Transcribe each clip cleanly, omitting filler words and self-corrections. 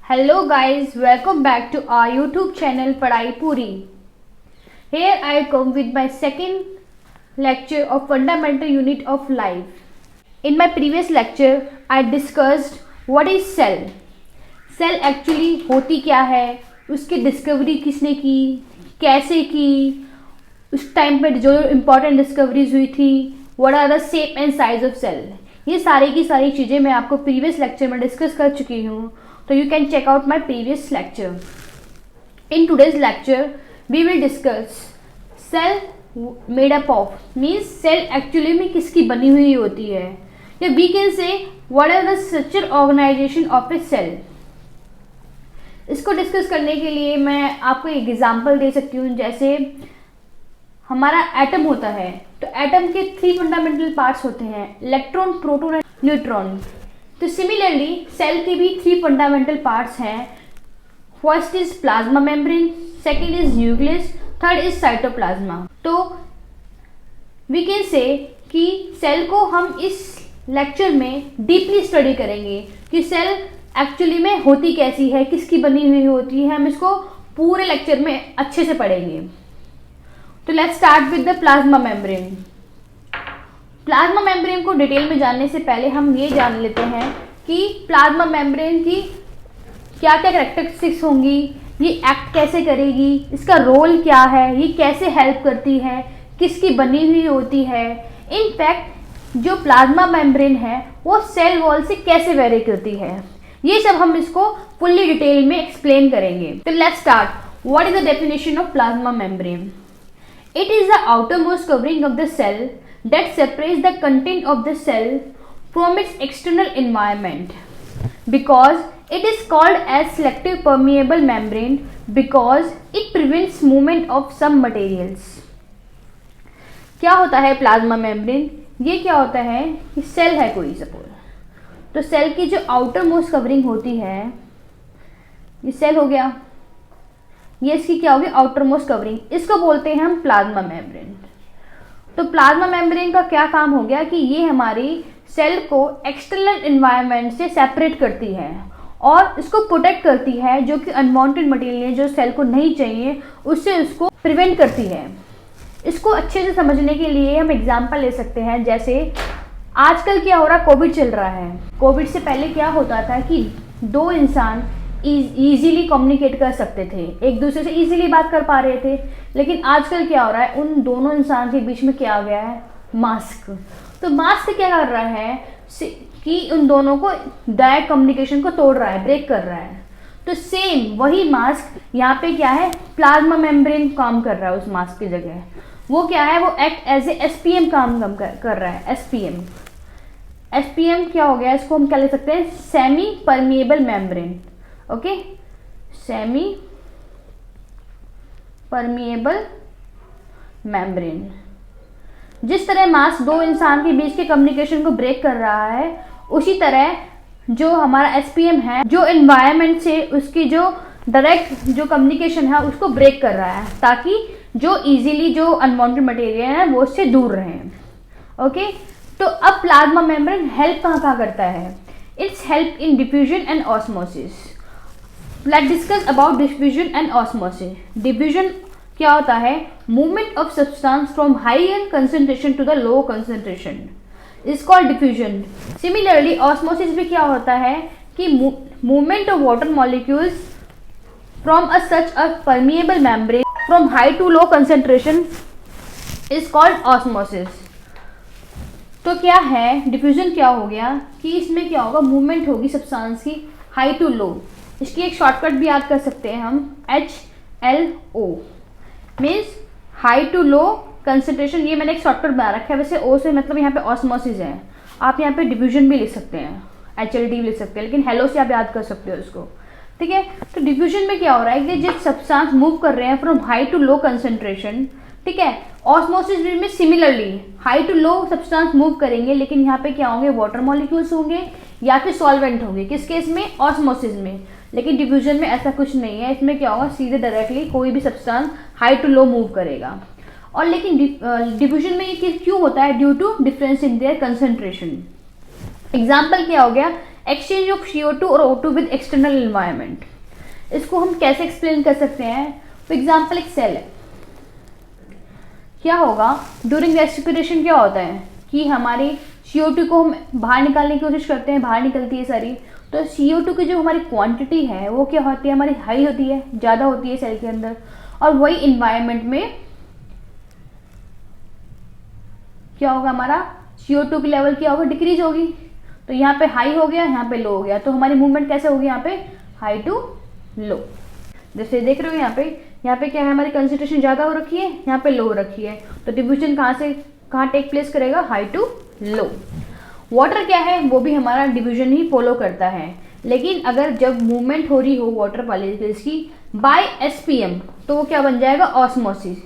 Hello guys, welcome back to our YouTube channel Padhai Puri. Here I come with my second lecture of fundamental unit of life. In my previous lecture, I discussed what is cell. Cell actually होती क्या है, उसकी discovery किसने की, कैसे की, उस time पर जो इम्पोर्टेंट डिस्कवरीज हुई थी, what are the shape and size of cell. ये सारी की सारी चीज़ें मैं आपको प्रीवियस लेक्चर में डिस्कस कर चुकी हूँ. So you can check out my previous lecture. In today's lecture, we will discuss cell made up of means cell actually में किसकी बनी हुई होती है, या we can say what are the structure organization of a cell. इसको discuss करने के लिए मैं आपको एक एग्जांपल दे सकती हूँ. जैसे हमारा एटम होता है, तो एटम के 3 फंडामेंटल पार्ट्स होते हैं, इलेक्ट्रॉन, प्रोटॉन एंड न्यूट्रॉन. तो सिमिलरली सेल के भी 3 फंडामेंटल पार्ट्स हैं. First is plasma membrane, second is nucleus, third is cytoplasm. तो वी कैन से कि सेल को हम इस लेक्चर में डीपली स्टडी करेंगे कि सेल एक्चुअली में होती कैसी है, किसकी बनी हुई होती है. हम इसको पूरे लेक्चर में अच्छे से पढ़ेंगे. तो let's start with the plasma membrane. Plasma membrane को डिटेल में जानने से पहले हम ये जान लेते हैं कि प्लाज्मा मेम्ब्रेन की क्या क्या कैरेक्टरिस्टिक्स होंगी, ये एक्ट कैसे करेगी, इसका रोल क्या है, ये कैसे हेल्प करती है, किसकी बनी हुई होती है. इनफैक्ट जो प्लाज्मा मेम्ब्रेन है वो सेल वॉल से कैसे वेरी करती है, ये सब हम इसको फुल्ली डिटेल में एक्सप्लेन करेंगे. तो let's start. What is the definition of plasma membrane? It is the outermost covering of the cell that separates the content of the cell from its external environment, because it is called as selective permeable membrane because it prevents movement of some materials. क्या होता है plasma membrane? ये क्या होता है कि cell है कोई सपोज, तो सेल की जो आउटर मोस्ट कवरिंग होती है, ये सेल हो गया, ये इसकी क्या होगी आउटर मोस्ट कवरिंग, इसको बोलते हैं हम प्लाज्मा मेम्ब्रेन. तो प्लाज्मा मेम्ब्रेन का क्या काम हो गया कि ये हमारी सेल को एक्सटर्नल एनवायरनमेंट से सेपरेट करती है और इसको प्रोटेक्ट करती है, जो कि अनवांटेड मटेरियल जो सेल को नहीं चाहिए उससे उसको प्रिवेंट करती है. इसको अच्छे से समझने के लिए हम एग्जांपल ले सकते हैं. जैसे आजकल क्या हो रहा, कोविड चल रहा है. कोविड से पहले क्या होता था कि 2 इंसान ईजिली कम्युनिकेट कर सकते थे, एक दूसरे से ईजिली बात कर पा रहे थे. लेकिन आजकल क्या हो रहा है, उन दोनों इंसान के बीच में क्या आ गया है, मास्क. तो मास्क क्या कर रहा है कि उन दोनों को डायरेक्ट कम्युनिकेशन को तोड़ रहा है, ब्रेक कर रहा है. तो सेम वही मास्क यहाँ पे क्या है, प्लाज्मा मेम्ब्रेन काम कर रहा है उस मास्क की जगह. वो क्या है, वो एक्ट एज ए एसपीएम काम कर रहा है. एसपीएम क्या हो गया, इसको हम क्या ले सकते हैं, semi permeable membrane. Okay, semi permeable membrane. जिस तरह मास्क 2 इंसान के बीच के कम्युनिकेशन को ब्रेक कर रहा है, उसी तरह जो हमारा एसपीएम है, जो एनवायरनमेंट से उसकी जो डायरेक्ट जो कम्युनिकेशन है उसको ब्रेक कर रहा है, ताकि जो इजीली जो अनवांटेड मटेरियल है वो उससे दूर रहें. ओके, तो अब प्लाज्मा मेम्ब्रेन हेल्प कहाँ करता है? It's help in diffusion and osmosis. Let's discuss about diffusion and osmosis. Diffusion क्या होता है, movement of substance from higher concentration to the low concentration is called diffusion. Similarly, osmosis भी क्या होता है कि movement of water molecules from such a permeable membrane from high to low concentration is called osmosis. तो क्या है diffusion, क्या हो गया कि इसमें क्या होगा, movement होगी सब्सटेंस की हाई टू लो. इसकी एक शॉर्टकट भी याद कर सकते हैं हम, HLO means high to low concentration. ये मैंने एक शॉर्टकट बना रखा है. वैसे ओ से मतलब यहाँ पे ऑस्मोसिस है. आप यहाँ पे डिफ्यूजन भी लिख सकते हैं, HLD भी लिख सकते हैं, लेकिन हेलो से आप याद कर सकते हो इसको. ठीक है, तो डिफ्यूजन में क्या हो रहा है कि जिस सब्सटेंस मूव कर रहे हैं from high to low concentration, ठीक है. ऑस्मोसिस में similarly high to low substance move करेंगे, लेकिन यहाँ पे क्या होंगे, वाटर मॉलिक्यूल्स होंगे या फिर सॉल्वेंट होंगे. किस केस में, ऑस्मोसिस में. लेकिन डिफ्यूजन में ऐसा कुछ नहीं है. इसमें क्या होगा, सीधे डायरेक्टली कोई भी substance high to low move करेगा. और लेकिन डिफ्यूजन में ये क्यों होता है, due to difference in their concentration. Example क्या हो गया, एक्सचेंज ऑफ CO2 और O2 विद एक्सटर्नल एनवायरनमेंट। इसको हम कैसे एक्सप्लेन कर सकते हैं? फॉर एग्जाम्पल एक सेल है, क्या होगा ड्यूरिंग रेस्पिरेशन, क्या होता है कि हमारी CO2 को हम बाहर निकालने की कोशिश करते हैं, बाहर निकलती है सारी, तो CO2 की जो हमारी क्वांटिटी है वो क्या होती है, हमारी हाई होती है, ज़्यादा होती है सेल के अंदर, और वही इन्वायरमेंट में क्या होगा, हमारा CO2 की लेवल क्या होगा, डिक्रीज होगी। तो यहाँ पे हाई हो गया, यहाँ पे लो हो गया, तो हमारी मूवमेंट कैसे होगी, यहाँ पे हाई टू लो। जैसे देख रहे हो यहाँ पे क्या है, हमारी कंसंट्रेशन ज़्यादा हो रखी है, यहाँ पे लो हो रखी है, तो डिफ्यूजन कहाँ से कहाँ टेक प्लेस करेगा, हाई टू लो। वाटर क्या है, वो भी हमारा डिवीजन ही फॉलो करता है, लेकिन अगर जब मूवमेंट हो रही हो वाटर मॉलिक्यूल्स की बाय SPM, तो वो क्या बन जाएगा, ऑस्मोसिस।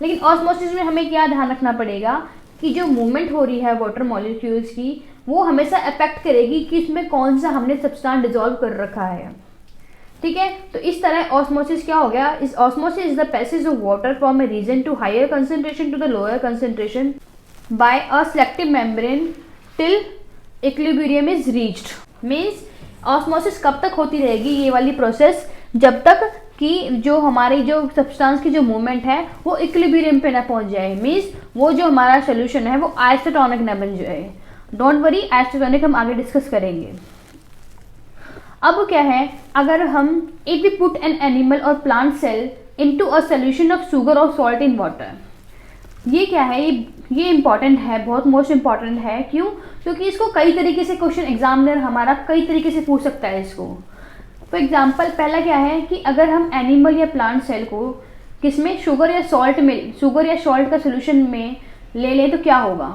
लेकिन ऑस्मोसिस में हमें क्या ध्यान रखना पड़ेगा कि जो मूवमेंट हो रही है वाटर मॉलिक्यूल्स की, वो हमेशा अफेक्ट करेगी कि इसमें कौन सा हमने सब्सटेंस डिसॉल्व कर रखा है। ठीक है, तो इस तरह ऑस्मोसिस क्या हो गया, इस osmosis is the passage of water from a region to higher concentration to the lower concentration by a selective membrane till equilibrium is reached. Means osmosis कब तक होती रहेगी ये वाली प्रोसेस, जब तक कि जो हमारी जो सब्सटेंस की जो मूवमेंट है वो इक्विलिब्रियम पे ना पहुंच जाए। मीन्स वो जो हमारा सोल्यूशन है वो आइसोटोनिक ना बन जाए। डोंट वरी, आइसोटोनिक हम आगे डिस्कस करेंगे। अब क्या है, अगर हम if we put an animal और plant cell into a solution of sugar और सॉल्ट इन वाटर, ये क्या है, ये इंपॉर्टेंट है, बहुत मोस्ट इंपॉर्टेंट है। क्यों? क्योंकि इसको कई तरीके से क्वेश्चन एग्जामिनर हमारा कई तरीके से पूछ सकता है इसको। फॉर एग्जाम्पल पहला क्या है कि अगर हम एनिमल या प्लांट सेल को किसमें, शुगर या सॉल्ट का सोल्यूशन में ले लें तो क्या होगा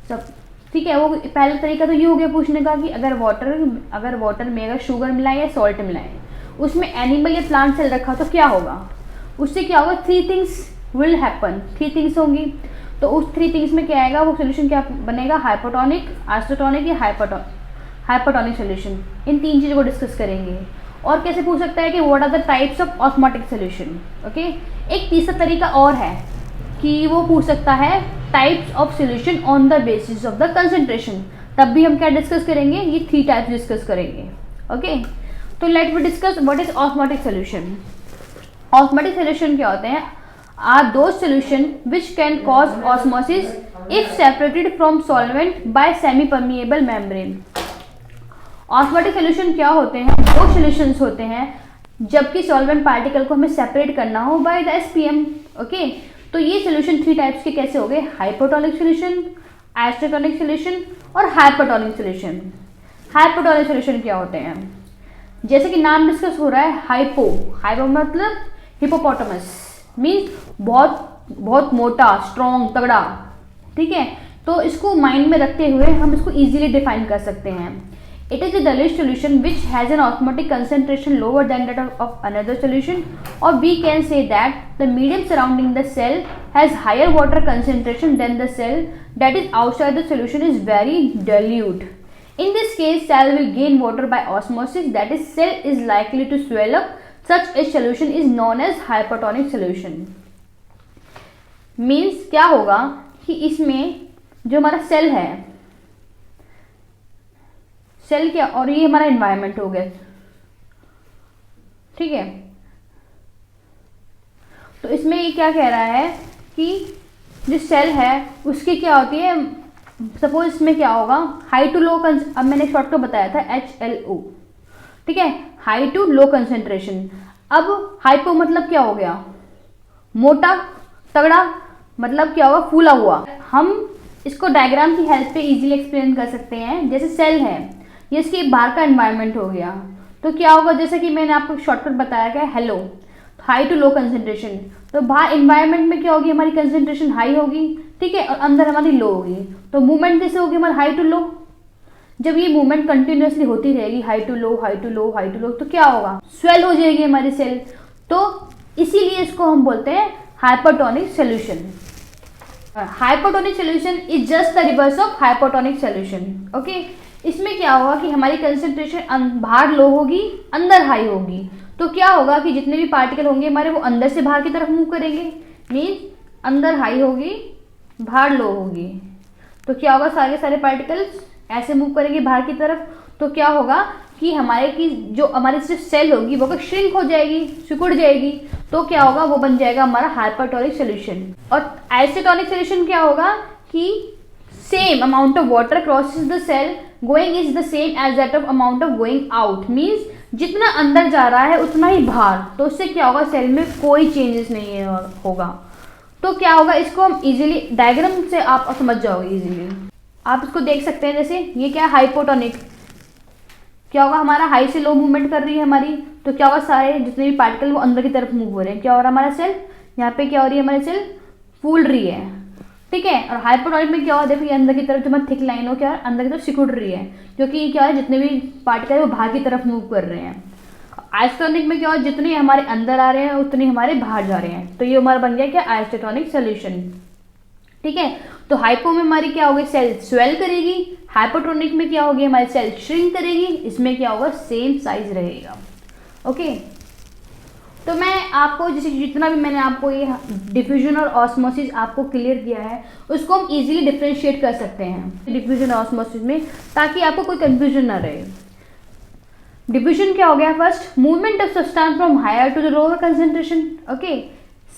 सब। ठीक है, वो पहला तरीका तो ये हो गया पूछने का कि अगर वाटर में अगर शुगर मिलाए या सॉल्ट मिलाए, उसमें एनिमल या प्लांट सेल रखा तो क्या होगा, उससे क्या होगा, 3 थिंग्स विल हैपन, 3 थिंग्स होंगी। तो उस 3 थिंग्स में क्या आएगा, वो सोल्यूशन क्या बनेगा, हाइपोटोनिक, आइसोटोनिक या हाइपोटोनिक सोल्यूशन। इन 3 चीज़ों को डिस्कस करेंगे। और कैसे पूछ सकता है कि what are the types of osmotic solution. Okay, एक तीसरा तरीका और है कि वो पूछ सकता है types of solution on the basis of the concentration. तब भी हम क्या डिस्कस करेंगे, ये 3 टाइप्स डिस्कस करेंगे। ओके, तो let we discuss what is osmotic solution. Osmotic solution क्या होते हैं, are those solution which can cause osmosis if separated from solvent by semi permeable membrane. Osmotic solution क्या होते हैं, वो सोल्यूशंस होते हैं जबकि सॉल्वेंट पार्टिकल को हमें सेपरेट करना हो बाय द SPM। ओके, तो ये सोल्यूशन 3 टाइप्स के कैसे हो गए, हाइपोटोनिक सोल्यूशन, आइसोटोनिक सोल्यूशन और हाइपोटोनिक सोल्यूशन। हाइपोटोनिक सोल्यूशन क्या होते हैं, जैसे कि नाम डिस्कस हो रहा है, हाइपो मतलब हिपोपोटामस, मीन्स बहुत मोटा, स्ट्रॉन्ग, तगड़ा। ठीक है, तो इसको माइंड में रखते हुए हम इसको इजीली डिफाइन कर सकते हैं। It is a dilute solution which has an osmotic concentration lower than that of another solution, or we can say that the medium surrounding the cell has higher water concentration than the cell that is outside the solution is very dilute. In this case, cell will gain water by osmosis, that is cell is likely to swell up. Such a solution is known as hypertonic solution. Means क्या होगा कि इसमें जो हमारा cell है, cell क्या, और ये हमारा एनवायरनमेंट हो गया। ठीक है, तो इसमें ये क्या कह रहा है कि जो सेल है उसकी क्या होती है, सपोज इसमें क्या होगा, हाई टू लो, अब मैंने शॉर्ट को बताया था HLO। ठीक है, हाई टू लो कंसेंट्रेशन। अब हाइपो मतलब क्या हो गया, मोटा, तगड़ा, मतलब क्या होगा, फूला हुआ। हम इसको डायग्राम की हेल्प पे इजीली एक्सप्लेन कर सकते हैं। जैसे सेल है, ये इसके बाहर का एनवायरनमेंट हो गया, तो क्या होगा, जैसे कि मैंने आपको शॉर्टकट बताया क्या, hello, high to low concentration. तो बाहर एनवायरनमेंट में क्या होगी, हमारी कंसेंट्रेशन हाई होगी। ठीक है, और अंदर हमारी लो होगी। तो मूवमेंट कैसे होगी, हमारी हाई टू लो। जब ये मूवमेंट कंटिन्यूसली होती रहेगी, high to low, high to low, high to low, तो क्या होगा, स्वेल हो जाएगी हमारी सेल। तो इसीलिए इसको हम बोलते हैं hypertonic solution. Hypotonic solution is just the reverse of hypotonic solution. Okay, इसमें क्या होगा कि हमारी कंसेंट्रेशन बाहर लो होगी, अंदर हाई होगी। तो क्या होगा कि जितने भी पार्टिकल होंगे हमारे, वो अंदर से बाहर की तरफ मूव करेंगे। मीन्स अंदर हाई होगी, बाहर लो होगी। तो क्या होगा, सारे पार्टिकल्स ऐसे मूव करेंगे बाहर की तरफ, तो क्या होगा कि हमारे की जो हमारी जो सेल होगी वो श्रिंक हो जाएगी, सिकुड़ जाएगी। तो क्या होगा, वो बन जाएगा हमारा हाइपरटोनिक सोल्यूशन। और आइसोटोनिक सोल्यूशन क्या होगा कि same amount of water crosses the cell going is the same as that of amount of going out, means जितना अंदर जा रहा है उतना ही बाहर। तो उससे क्या होगा, सेल में कोई चेंजेस नहीं होगा। तो क्या होगा, इसको हम इजीली डायग्राम से आप समझ जाओगे इजीली। आप इसको देख सकते हैं, जैसे ये क्या है हाइपोटोनिक, क्या होगा हमारा हाई से लो मूवमेंट कर रही है हमारी, तो क्या होगा सारे जितने भी पार्टिकल वो अंदर की तरफ मूव हो रहे हैं। क्या हो रहा है हमारा सेल, यहाँ पे क्या हो रही है हमारी सेल फूल रही है, ठीक है। और हाइपोटोनिक में क्या हो, देखो ये अंदर की तरफ जो हमारी थिक लाइन हो क्या है अंदर की तरफ सिकुड़ रही है, क्योंकि क्या है जितने भी पार्टिकल है वो बाहर की तरफ मूव कर रहे हैं। आइसोटोनिक में क्या हो, जितने हमारे अंदर आ रहे हैं उतने हमारे बाहर जा रहे हैं। तो ये हमारा बन गया क्या, आइसोटोनिक सोल्यूशन, ठीक है। तो हाइपो में हमारी क्या होगी, सेल स्वेल करेगी। हाइपोटोनिक में क्या होगी, हमारी सेल श्रिंक करेगी। इसमें क्या होगा, सेम साइज रहेगा। ओके, तो मैं आपको जैसे जितना भी मैंने आपको ये डिफ्यूजन और ऑस्मोसिस आपको क्लियर किया है, उसको हम इजीली डिफरेंशिएट कर सकते हैं डिफ्यूजन और ऑस्मोसिस में, ताकि आपको कोई कंफ्यूजन ना रहे। डिफ्यूजन क्या हो गया, first movement of substance from higher to the lower concentration. Okay,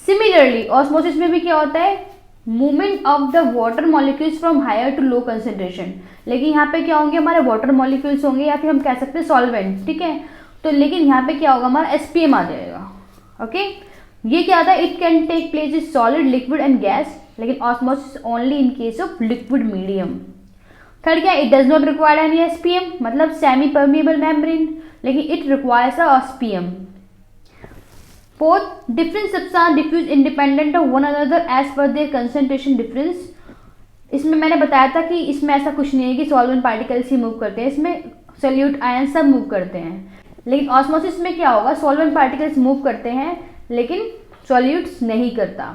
similarly osmosis में भी क्या होता है, movement of the water molecules from higher to low concentration. लेकिन यहाँ पे क्या होंगे, हमारे वाटर मॉलिक्यूल्स होंगे, या फिर हम कह सकते हैं सॉल्वेंट, ठीक है। तो लेकिन यहाँ पे क्या होगा, हमारा एसपीएम आ जाएगा। ओके, ये क्या आता है, it can take place is solid, liquid and gas, लेकिन osmosis only in case of liquid medium. Third क्या, it does not require any SPM, मतलब सेमी परमिएबल मेम्ब्रेन, लेकिन it requires a SPM. Fourth, different substance diffuse independent of one another as per their concentration difference. इसमें मैंने बताया था कि इसमें ऐसा कुछ नहीं है कि सॉल्वेंट पार्टिकल्स ही मूव करते हैं, इसमें सोल्यूट आयन सब मूव करते हैं। लेकिन ऑस्मोसिस में क्या होगा, सॉल्वेंट पार्टिकल्स मूव करते हैं लेकिन सॉल्यूट्स नहीं करता।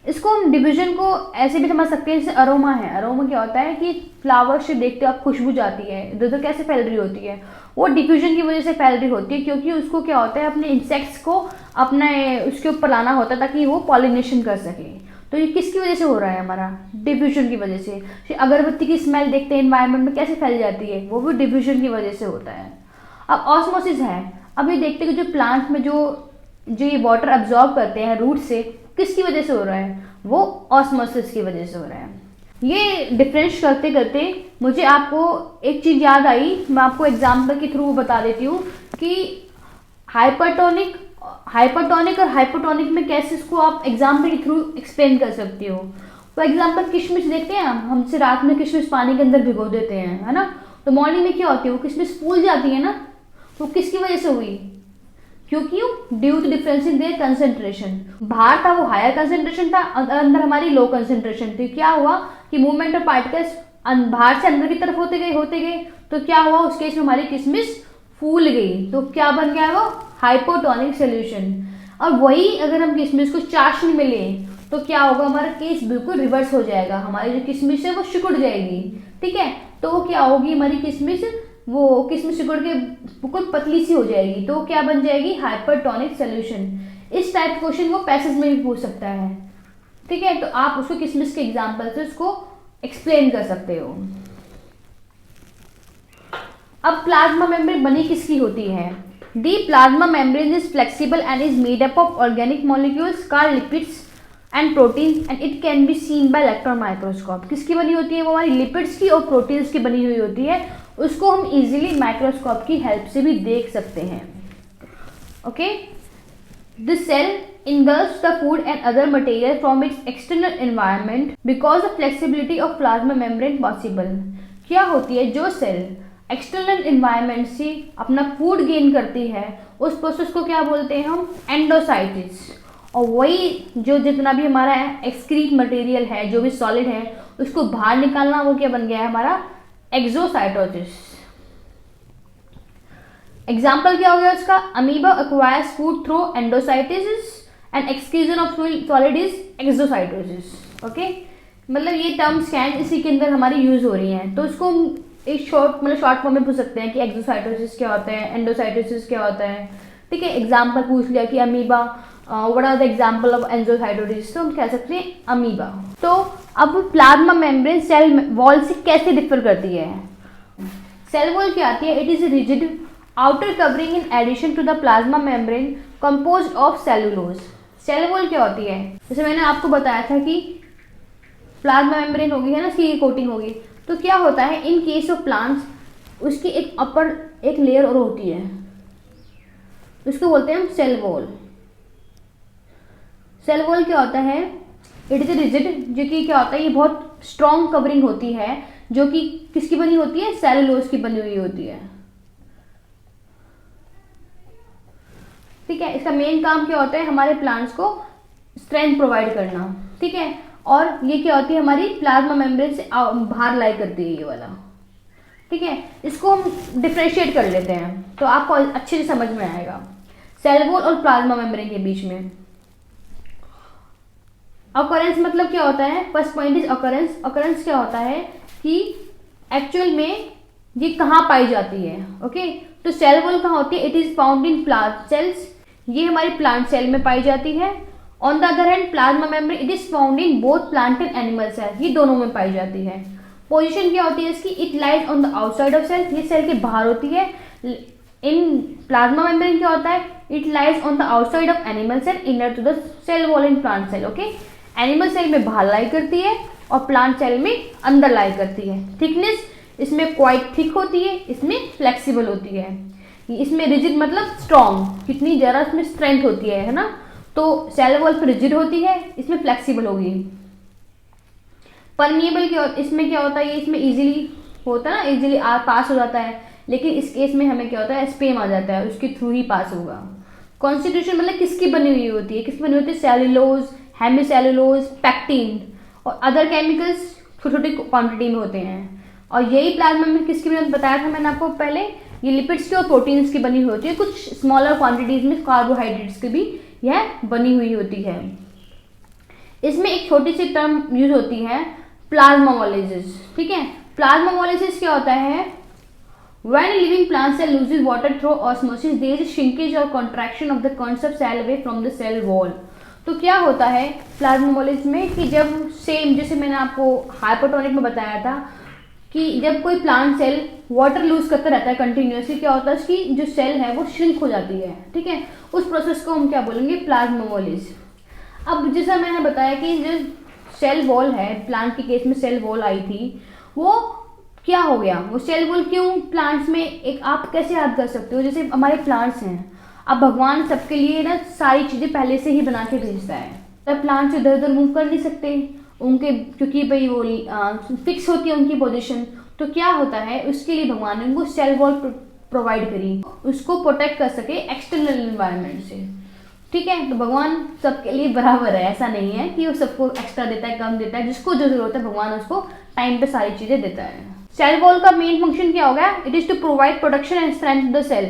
इसको हम डिवीजन को ऐसे भी समझ सकते हैं, जैसे अरोमा है। अरोमा क्या होता है कि फ्लावर से देखते हो आप खुशबू जाती है, इधर उधर कैसे फैल रही होती है, वो डिफ्यूजन की वजह से फैल रही होती है, क्योंकि उसको क्या होता है अपने इंसेक्ट्स को अपने उसके ऊपर लाना होता है ताकि वो पॉलिनेशन कर सके। तो ये किसकी वजह से हो रहा है, हमारा डिफ्यूजन की वजह से। अगरबत्ती की स्मेल देखते हैं एनवायरनमेंट में कैसे फैल जाती है, वो भी डिफ्यूजन की वजह से होता है। अब ऑस्मोसिस है, अभी देखते हैं कि जो प्लांट में जो ये वाटर अब्जॉर्ब करते हैं रूट से, किसकी वजह से हो रहा है, वो ऑस्मोसिस की वजह से हो रहा है। ये डिफरेंस करते करते मुझे आपको एक चीज़ याद आई, मैं आपको एग्जाम्पल के थ्रू बता देती हूँ कि हाइपरटोनिक और हाइपोटोनिक में कैसे इसको आप एग्जाम्पल के थ्रू एक्सप्लेन कर सकती हो। तो एग्जाम्पल, किशमिश देखते हैं हमसे रात में किशमिश पानी के अंदर भिगो देते हैं, है ना। तो मॉर्निंग में क्या होती है, वो किशमिश फूल जाती है ना, तो किसकी वजह से हुई, क्योंकि due to difference in their concentration. बाहर था वो हायर कंसेंट्रेशन था, अंदर हमारी लो कंसेंट्रेशन थी। क्या हुआ कि मूवमेंट ऑफ पार्टिकल्स बाहर से अंदर की तरफ होते गए, तो क्या हुआ उस केस में हमारी किशमिश फूल गई, तो क्या बन गया वो हाइपोटोनिक सोल्यूशन। और वही अगर हम किशमिश को चाशनी में लें तो क्या होगा, हमारा केस बिल्कुल रिवर्स हो जाएगा, हमारी जो किशमिश है वो सिकुड़ जाएगी, ठीक है। तो वो क्या होगी, हमारी किशमिश सिकुड़ के बिल्कुल पतली सी हो जाएगी, तो क्या बन जाएगी, हाइपरटोनिक सोल्यूशन। इस टाइप क्वेश्चन वो पैसेज में भी पूछ सकता है, ठीक है। तो आप उसको किशमिश के एग्जांपल से उसको एक्सप्लेन कर सकते हो। अब प्लाज्मा मेम्ब्रेन बनी किसकी होती है, the plasma membrane is flexible and is made up of organic molecules called lipids and proteins and it can be seen by electron microscope. किसकी बनी होती है, वो हमारी लिपिड्स की और प्रोटीन्स की बनी हुई होती है, उसको हम इजीली माइक्रोस्कोप की हेल्प से भी देख सकते हैं। Okay, the cell engulfs the food and other material from its external environment because the flexibility of plasma membrane possible। क्या होती है, जो सेल एक्सटर्नल इन्वायरमेंट से अपना फूड गेन करती है उस प्रोसेस को क्या बोलते हैं हम, एंडोसाइटिस। और वही जो जितना भी हमारा एक्सक्रीट मटेरियल है, जो भी सॉलिड है, उसको बाहर निकालना, वो क्या बन गया है हमारा एक्सोसाइटोसिस। एग्जाम्पल क्या हो गया उसका, amoeba acquires food through endocytosis and excretion of solid is exocytosis. Okay, मतलब ये टर्म्स क्या है इसी के अंदर हमारी यूज हो रही हैं, तो इसको एक शॉर्ट फॉर्म में पूछ सकते हैं कि एक्सोसाइटोसिस क्या होता है, एंडोसाइटोसिस क्या होता है, ठीक है। एग्जाम्पल पूछ लिया कि amoeba what are the example of endocytosis, तो हम कह सकते हैं अमीबा। तो अब प्लाज्मा मेम्ब्रेन सेल वॉल से कैसे डिफर करती है? सेल वॉल क्या आती है? It is rigid outer covering in addition to the plasma membrane composed of cellulose. Cell wall क्या होती है? जैसे मैंने आपको बताया था कि प्लाज्मा मेम्ब्रेन होगी है ना, इसकी कोटिंग होगी। तो क्या होता है इन केस ऑफ प्लांट्स, उसकी एक अपर एक लेयर और होती है, उसको बोलते हैं हम सेल वॉल। सेल वॉल क्या होता है? इट इज रिजिड, जो कि क्या होता है ये बहुत स्ट्रॉन्ग कवरिंग होती है, जो कि किसकी बनी होती है? सेलुलोज की बनी हुई होती है। ठीक है, इसका मेन काम क्या होता है? हमारे प्लांट्स को स्ट्रेंथ प्रोवाइड करना। ठीक है, और ये क्या होती है? हमारी प्लाज्मा मेम्ब्रेन से बाहर लाई करती है ये वाला। ठीक है, इसको हम डिफ्रेंशिएट कर लेते हैं तो आपको अच्छे से समझ में आएगा सेल वॉल और प्लाज्मा मेम्ब्रेन के बीच में। ऑकरेंस मतलब क्या होता है? First point is occurrence. Occurrence क्या होता है कि एक्चुअल में ये कहाँ पाई जाती है। ओके, तो सेल वॉल कहाँ होती है? It is found in plant cells, ये हमारी प्लांट सेल में पाई जाती है। On the other hand plasma membrane it is found in both plant and animal cell, ये दोनों में पाई जाती है। पोजीशन क्या होती है इसकी? It lies on the outside of cell, ये सेल के बाहर होती है। इन प्लाज्मा मेम्ब्रेन क्या होता है? It lies on the outside of animal cell inner to the cell wall in plant cell. Okay, animal cell में बाहर लाई करती है और प्लांट सेल में अंदर लाई करती है। थिकनेस इसमें क्वाइट थिक होती है, इसमें फ्लेक्सिबल होती है। इसमें रिजिड मतलब स्ट्रॉन्ग, कितनी ज़्यादा इसमें स्ट्रेंथ होती है ना। तो सेल वॉल रिजिड होती है, इसमें फ्लेक्सिबल होगी। परमिएबल क्या इसमें क्या होता है? ये इसमें इजीली होता है ना, इजीली पास हो जाता है। लेकिन इस केस में हमें क्या होता है? स्पेम आ जाता है, उसके थ्रू ही पास होगा। कॉन्स्टिट्यूशन मतलब किसकी बनी हुई होती है? किसकी बनी होती है? सेलुलोज, हेमिसेलुलोज, पैक्टिन और अदर केमिकल्स छोटी छोटी क्वांटिटी में होते हैं। और यही प्लाज्मा में किसकी बनी बताया था मैंने आपको पहले, ये लिपिड्स की और प्रोटीन्स की बनी होती है। कुछ स्मॉलर क्वांटिटीज में कार्बोहाइड्रेट्स की भी यह बनी हुई होती है। इसमें एक छोटी सी टर्म यूज होती है प्लाज्मामोलिसिस। ठीक है, प्लाज्मामोलिसिस क्या होता है? When a living plant cell loses water through osmosis, there is a shrinkage or contraction of the concept cell away from the cell wall. तो क्या होता है प्लाज्मामोलिसिस में कि जब सेम जैसे मैंने आपको हाइपोटोनिक में बताया था कि जब कोई प्लांट सेल वाटर लूज करता रहता है कंटिन्यूसली, क्या होता है उसकी जो सेल है वो श्रिंक हो जाती है। ठीक है, उस प्रोसेस को हम क्या बोलेंगे? प्लाज्मामोलिसिस। अब जैसा मैंने बताया कि जो सेल वॉल है, प्लांट के केस में सेल वॉल आई थी, वो क्या हो गया? वो सेल वॉल क्यों प्लांट्स में एक आप कैसे याद कर सकते हो? जैसे हमारे प्लांट्स हैं, अब भगवान सबके लिए ना सारी चीज़ें पहले से ही बना के भेजता है, तब प्लांट्स इधर उधर मूव कर नहीं सकते उनके, क्योंकि भाई वो फिक्स होती है उनकी पोजीशन। तो क्या होता है उसके लिए भगवान ने उनको सेल वॉल प्रोवाइड करी, उसको प्रोटेक्ट कर सके एक्सटर्नल एनवायरनमेंट से। ठीक है, तो भगवान सबके लिए बराबर है, ऐसा नहीं है कि वो सबको एक्स्ट्रा देता है, कम देता है। जिसको जो जरूरत है भगवान उसको टाइम पे सारी चीज़ें देता है। सेल वॉल का मेन फंक्शन क्या होगा? It is to provide protection and strength the cell.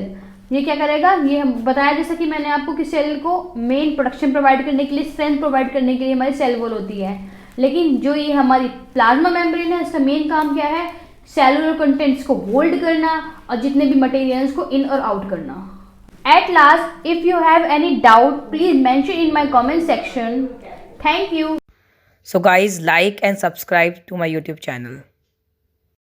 ये क्या करेगा? ये हम बताया जैसा कि मैंने आपको कि सेल को मेन प्रोटेक्शन प्रोवाइड करने के लिए, स्ट्रेंथ प्रोवाइड करने के लिए हमारी सेल वॉल होती है। लेकिन जो ये हमारी प्लाज्मा मेम्ब्रेन है, इसका मेन काम क्या है? सेलुलर कंटेंट्स को होल्ड करना और जितने भी मटेरियल्स को इन और आउट करना। At last, if you have any doubt, please mention in my comment section. Thank you. So guys, like and subscribe to my YouTube channel.